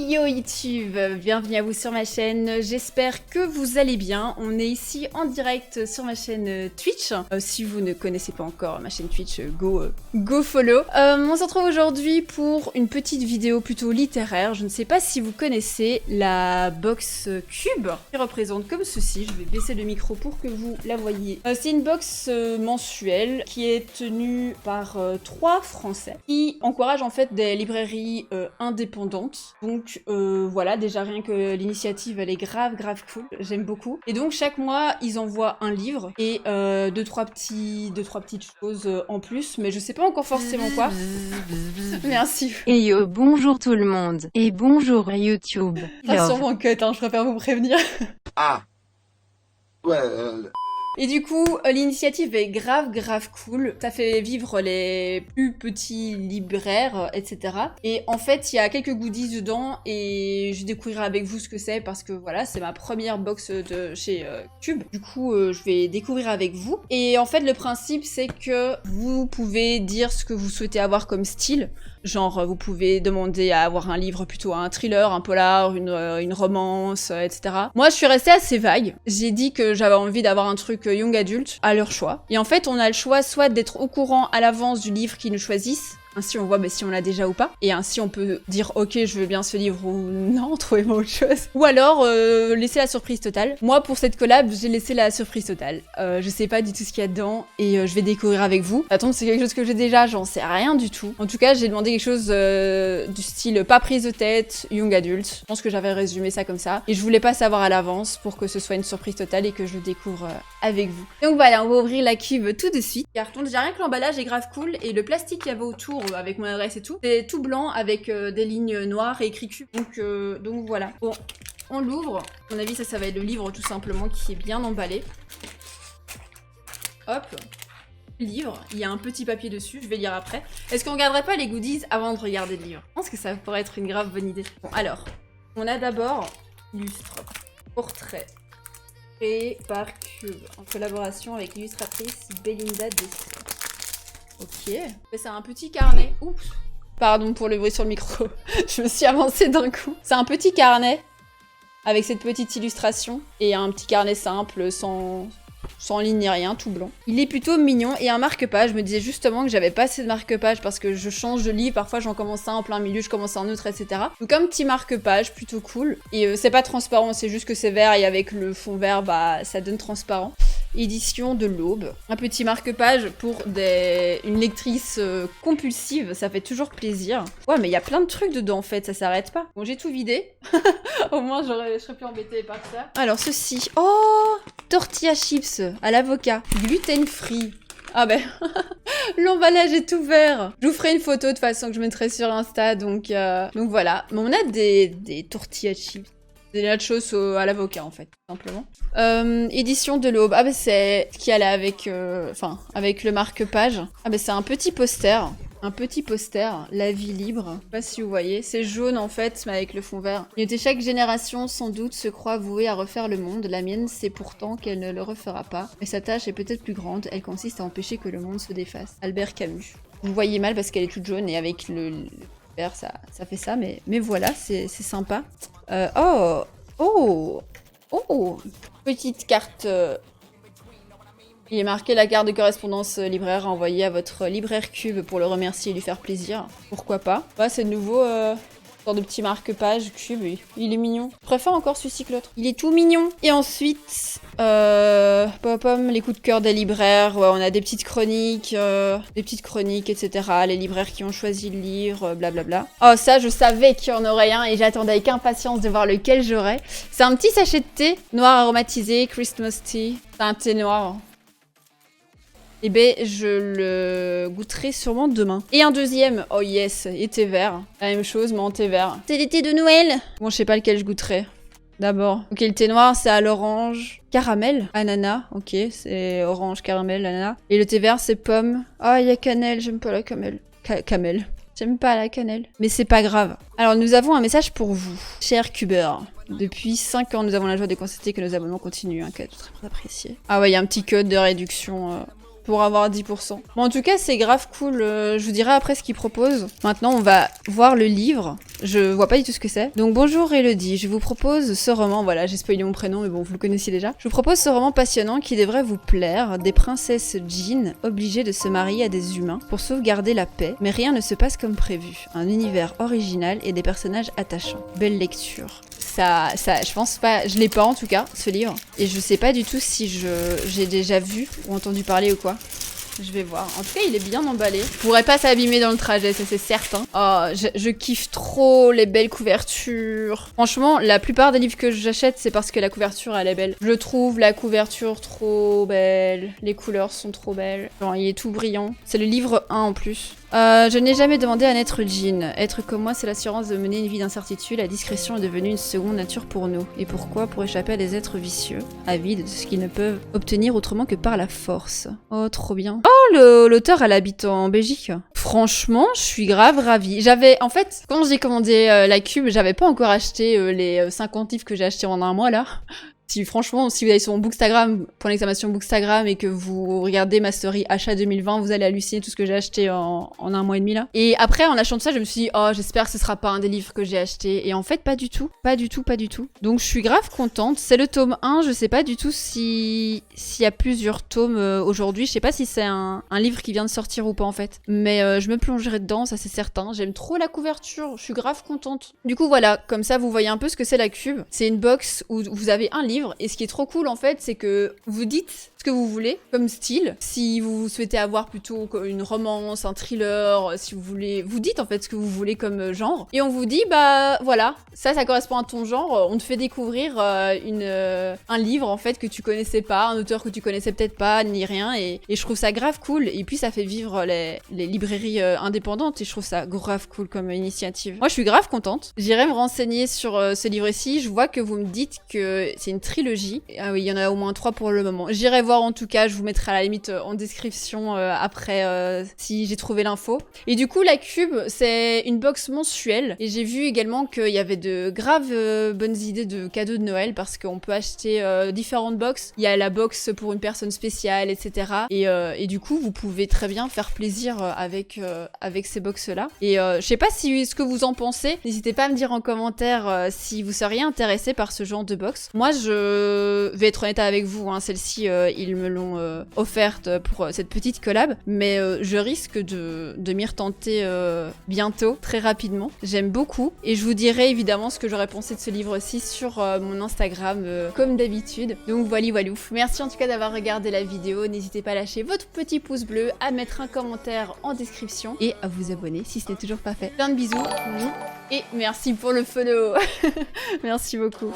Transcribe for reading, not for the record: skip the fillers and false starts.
Yo YouTube, bienvenue à vous sur ma chaîne, j'espère que vous allez bien. On est ici en direct sur ma chaîne Twitch. Si vous ne connaissez pas encore ma chaîne Twitch, go follow. On se retrouve aujourd'hui pour une petite vidéo plutôt littéraire. Je ne sais pas si vous connaissez la box Cube, qui représente comme ceci. Je vais baisser le micro pour que vous la voyez. C'est une box mensuelle qui est tenue par 3 Français qui encouragent en fait des librairies indépendantes. Donc voilà, déjà rien que l'initiative elle est grave cool, j'aime beaucoup. Et donc chaque mois ils envoient un livre et deux trois petites choses en plus, mais je sais pas encore forcément quoi. Merci. Et yo, bonjour tout le monde. Et bonjour YouTube. Pas sûrement cut, hein, je préfère vous prévenir. Ah ouais. Et du coup, l'initiative est grave cool. Ça fait vivre les plus petits libraires, etc. Et en fait, il y a quelques goodies dedans et je découvrirai avec vous ce que c'est parce que voilà, c'est ma première box de chez Cube. Du coup, je vais découvrir avec vous. Et en fait, le principe, c'est que vous pouvez dire ce que vous souhaitez avoir comme style. Genre, vous pouvez demander à avoir un livre plutôt un thriller, un polar, une romance, etc. Moi, je suis restée assez vague. J'ai dit que j'avais envie d'avoir un truc young adulte, à leur choix. Et en fait, on a le choix soit d'être au courant à l'avance du livre qu'ils nous choisissent, ainsi on voit si on l'a déjà ou pas, et ainsi on peut dire ok je veux bien ce livre ou non, trouvez-moi autre chose. Ou alors laisser la surprise totale. Moi pour cette collab j'ai laissé la surprise totale. Je sais pas du tout ce qu'il y a dedans et je vais découvrir avec vous. Attends, c'est quelque chose que j'ai déjà, j'en sais rien du tout. En tout cas j'ai demandé quelque chose du style pas prise de tête, young adulte. Je pense que j'avais résumé ça comme ça. Et je voulais pas savoir à l'avance pour que ce soit une surprise totale et que je le découvre avec vous. Donc voilà, on va ouvrir la cuve tout de suite. Carton, déjà rien que l'emballage est grave cool et le plastique qu'il y avait autour avec mon adresse et tout, c'est tout blanc avec des lignes noires et écrit Cube. Donc voilà. Bon, on l'ouvre. À mon avis, ça va être le livre tout simplement qui est bien emballé. Hop. Livre, il y a un petit papier dessus, je vais lire après. Est-ce qu'on regarderait pas les goodies avant de regarder le livre? Je pense que ça pourrait être une grave bonne idée. Bon, alors, on a d'abord Illustre, portrait, créé par Cube, en collaboration avec l'illustratrice Belinda Dessay. Ok. C'est un petit carnet. Oups. Pardon pour le bruit sur le micro. Je me suis avancée d'un coup. C'est un petit carnet avec cette petite illustration et un petit carnet simple sans ligne ni rien, tout blanc. Il est plutôt mignon et un marque-page. Je me disais justement que j'avais pas assez de marque-page parce que je change de livre. Parfois j'en commence un en plein milieu, je commence un autre, etc. Donc un petit marque-page plutôt cool. Et c'est pas transparent, c'est juste que c'est vert et avec le fond vert, bah ça donne transparent. Édition de l'Aube. Un petit marque-page pour une lectrice compulsive, ça fait toujours plaisir. Ouais, mais il y a plein de trucs dedans en fait, ça s'arrête pas. Bon, j'ai tout vidé. Au moins, je serais plus embêtée par ça. Alors, ceci. Oh, tortilla chips à l'avocat. Gluten-free. Ah ben, l'emballage est ouvert. Je vous ferai une photo de toute façon que je mettrai sur Insta, donc voilà. Mais on a des tortilla chips. Des nachos à l'avocat en fait, tout simplement. Édition de l'Aube. Ah bah c'est ce qui allait avec, avec le marque-page. Ah bah c'est un petit poster. Un petit poster, La vie libre. Je sais pas si vous voyez. C'est jaune en fait, mais avec le fond vert. Il était chaque génération sans doute se croit vouée à refaire le monde. La mienne c'est pourtant qu'elle ne le refera pas. Mais sa tâche est peut-être plus grande. Elle consiste à empêcher que le monde se défasse. Albert Camus. Vous voyez mal parce qu'elle est toute jaune et avec le vert ça fait ça. Mais voilà, c'est sympa. Oh, petite carte. Il est marqué la carte de correspondance libraire à envoyer à votre libraire Cube pour le remercier et lui faire plaisir. Pourquoi pas? Ouais, c'est de nouveau genre de petit marque-page Cube. Il est mignon. Je préfère encore celui-ci que l'autre. Il est tout mignon. Et ensuite, les coups de cœur des libraires. Ouais, on a des petites chroniques, etc. Les libraires qui ont choisi le livre, blablabla. Oh, ça, je savais qu'il y en aurait un et j'attendais avec impatience de voir lequel j'aurais. C'est un petit sachet de thé noir aromatisé, Christmas tea. C'est un thé noir. Eh ben, je le goûterai sûrement demain. Et un deuxième, oh yes, et thé vert. La même chose, mais en thé vert. C'est des thés de Noël. Bon, je sais pas lequel je goûterai. D'abord. Ok, le thé noir, c'est à l'orange. Caramel, ananas. Ok, c'est orange, caramel, ananas. Et le thé vert, c'est pomme. Ah, il y a cannelle, j'aime pas la cannelle. Camel. J'aime pas la cannelle. Mais c'est pas grave. Alors, nous avons un message pour vous, cher cubeur. Depuis 5 ans, nous avons la joie de constater que nos abonnements continuent. Un cadeau très apprécié. Ah ouais, il y a un petit code de réduction... pour avoir 10%. Bon, en tout cas, c'est grave cool. Je vous dirai après ce qu'ils proposent. Maintenant, on va voir le livre. Je vois pas du tout ce que c'est. Donc, bonjour Elodie, je vous propose ce roman. Voilà, j'ai spoilé mon prénom, mais bon, vous le connaissiez déjà. Je vous propose ce roman passionnant qui devrait vous plaire. Des princesses djinns obligées de se marier à des humains pour sauvegarder la paix, mais rien ne se passe comme prévu. Un univers original et des personnages attachants. Belle lecture. Ça, je pense pas, je l'ai pas en tout cas, ce livre. Et je sais pas du tout si j'ai déjà vu ou entendu parler ou quoi. Je vais voir. En tout cas, il est bien emballé. Je pourrais pas s'abîmer dans le trajet, ça c'est certain. Oh, je kiffe trop les belles couvertures. Franchement, la plupart des livres que j'achète, c'est parce que la couverture, elle est belle. Je trouve la couverture trop belle. Les couleurs sont trop belles. Genre, il est tout brillant. C'est le livre 1 en plus. Je n'ai jamais demandé à naître djinn. Être comme moi, c'est l'assurance de mener une vie d'incertitude. La discrétion est devenue une seconde nature pour nous. Et pourquoi? Pour échapper à des êtres vicieux, avides de ce qu'ils ne peuvent obtenir autrement que par la force. Oh, trop bien. Oh, l'auteur, elle habite en Belgique. Franchement, je suis grave ravie. En fait, quand j'ai commandé la Cube, j'avais pas encore acheté les 50 livres que j'ai achetés en un mois, là. Franchement, si vous allez sur mon Bookstagram, @Bookstagram, et que vous regardez ma story achat 2020, vous allez halluciner tout ce que j'ai acheté en un mois et demi là. Et après, en achetant tout ça, je me suis dit, oh, j'espère que ce sera pas un des livres que j'ai acheté. Et en fait, pas du tout. Pas du tout, pas du tout. Donc, je suis grave contente. C'est le tome 1. Je sais pas du tout s'il y a plusieurs tomes aujourd'hui. Je sais pas si c'est un livre qui vient de sortir ou pas, en fait. Mais je me plongerai dedans, ça c'est certain. J'aime trop la couverture. Je suis grave contente. Du coup, voilà. Comme ça, vous voyez un peu ce que c'est la Cube. C'est une box où vous avez un livre. Et ce qui est trop cool en fait, c'est que vous dites ce que vous voulez comme style. Si vous souhaitez avoir plutôt une romance, un thriller, si vous voulez, vous dites en fait ce que vous voulez comme genre. Et on vous dit bah voilà, ça correspond à ton genre. On te fait découvrir un livre en fait que tu connaissais pas, un auteur que tu connaissais peut-être pas ni rien. Et je trouve ça grave cool. Et puis ça fait vivre les librairies indépendantes. Et je trouve ça grave cool comme initiative. Moi je suis grave contente. J'irai me renseigner sur ce livre-ci. Je vois que vous me dites que c'est une trilogie. Ah oui, il y en a au moins 3 pour le moment. J'irai voir en tout cas, je vous mettrai à la limite en description après si j'ai trouvé l'info. Et du coup, la Cube, c'est une box mensuelle. Et j'ai vu également qu'il y avait de graves bonnes idées de cadeaux de Noël parce qu'on peut acheter différentes box. Il y a la box pour une personne spéciale, etc. Et du coup, vous pouvez très bien faire plaisir avec ces box-là. Et je sais pas ce que vous en pensez. N'hésitez pas à me dire en commentaire si vous seriez intéressé par ce genre de box. Moi, je vais être honnête avec vous, hein, celle-ci, ils me l'ont offerte pour cette petite collab, mais je risque de m'y retenter bientôt, très rapidement. J'aime beaucoup, et je vous dirai évidemment ce que j'aurais pensé de ce livre-ci sur mon Instagram, comme d'habitude. Donc voilà. Merci en tout cas d'avoir regardé la vidéo, n'hésitez pas à lâcher votre petit pouce bleu, à mettre un commentaire en description, et à vous abonner si ce n'est toujours pas fait. Plein de bisous, et merci pour le follow. Merci beaucoup.